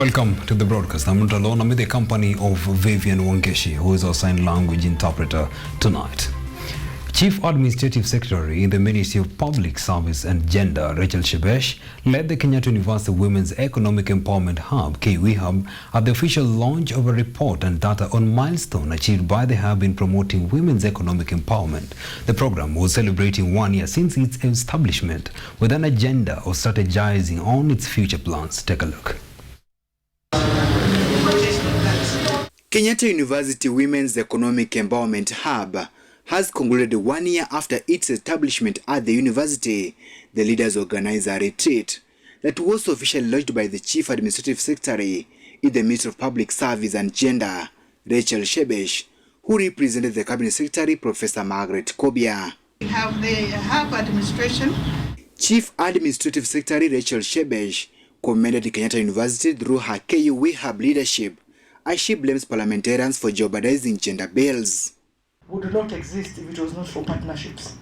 Welcome to the broadcast. I'm not alone. I'm with the company of Vivian Wangeshi, who is our sign language interpreter tonight. Chief Administrative Secretary in the Ministry of Public Service and Gender, Rachel Shebesh, led the Kenyatta University Women's Economic Empowerment Hub, Ku-Weehub, at the official launch of a report and data on milestone achieved by the hub in promoting women's economic empowerment. The program was celebrating 1 year since its establishment, with an agenda of strategizing on its future plans. Take a look. Kenyatta University Women's Economic Empowerment Hub has concluded 1 year after its establishment at the university. The leaders organized a retreat that was officially launched by the Chief Administrative Secretary in the Ministry of Public Service and Gender, Rachel Shebesh, who represented the Cabinet Secretary, Professor Margaret Kobia. We have the hub administration. Chief Administrative Secretary Rachel Shebesh commended Kenyatta University through her Ku-Weehub leadership, as she blames parliamentarians for jeopardizing gender bills. Would not exist if it was not for partnerships.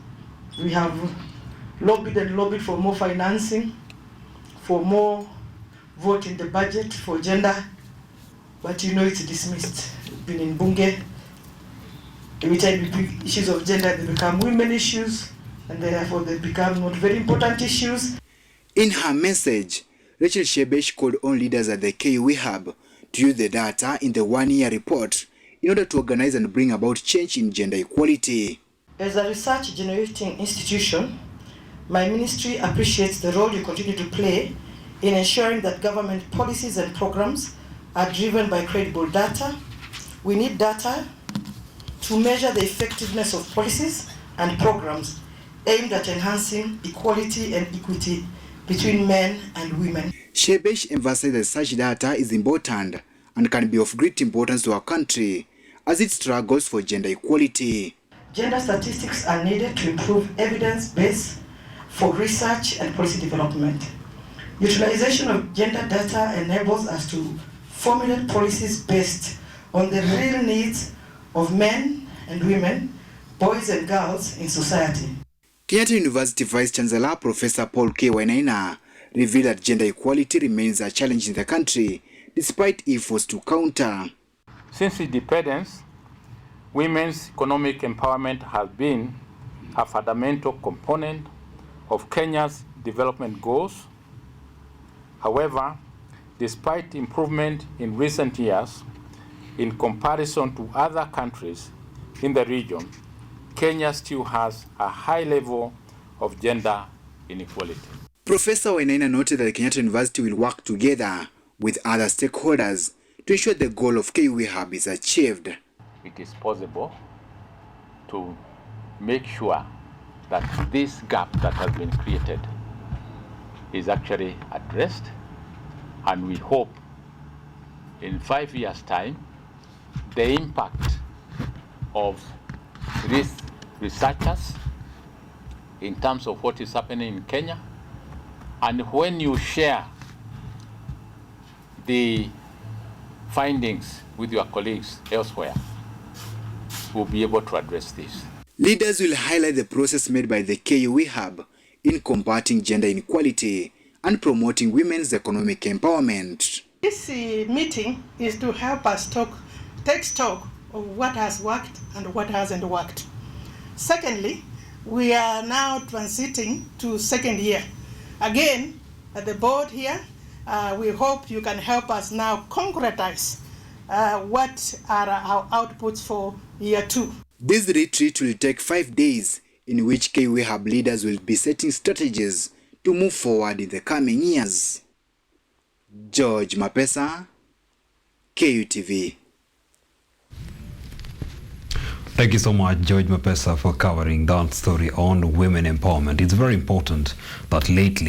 We have lobbied and lobbied for more financing, for more vote in the budget for gender, but you know it's dismissed. It's been in Bunge. Every time we pick issues of gender, they become women issues, and therefore they become not very important issues. In her message, Rachel Shebesh called on leaders at the Ku-Weehub to use the data in the 1 year report in order to organize and bring about change in gender equality. As a research-generating institution, my ministry appreciates the role you continue to play in ensuring that government policies and programs are driven by credible data. We need data to measure the effectiveness of policies and programs aimed at enhancing equality and equity between men and women. Shebesh emphasized that such data is important and can be of great importance to our country as it struggles for gender equality. Gender statistics are needed to improve evidence base for research and policy development. Utilization of gender data enables us to formulate policies based on the real needs of men and women, boys and girls in society. Kenyatta University Vice Chancellor Professor Paul Ku-Weehub revealed that gender equality remains a challenge in the country despite efforts to counter. Since independence, women's economic empowerment has been a fundamental component of Kenya's development goals. However, despite improvement in recent years, in comparison to other countries in the region, Kenya still has a high level of gender inequality. Professor Ku-Weehub noted that Kenyatta University will work together with other stakeholders to ensure the goal of Ku-Weehub is achieved. It is possible to make sure that this gap that has been created is actually addressed, and we hope in 5 years' time the impact of these researchers in terms of what is happening in Kenya, and when you share the findings with your colleagues elsewhere, we'll be able to address this. Leaders will highlight the process made by the Ku-Weehub in combating gender inequality and promoting women's economic empowerment. This meeting is to help us take stock of what has worked and what hasn't worked. Secondly, we are now transiting to second year. Again, at the board here, we hope you can help us now concretize what are our outputs for year 2. This retreat will take 5 days, in which Ku-Weehub leaders will be setting strategies to move forward in the coming years. George Mapesa, KUTV. Thank you so much, George Mapesa, for covering that story on women empowerment. It's very important that lately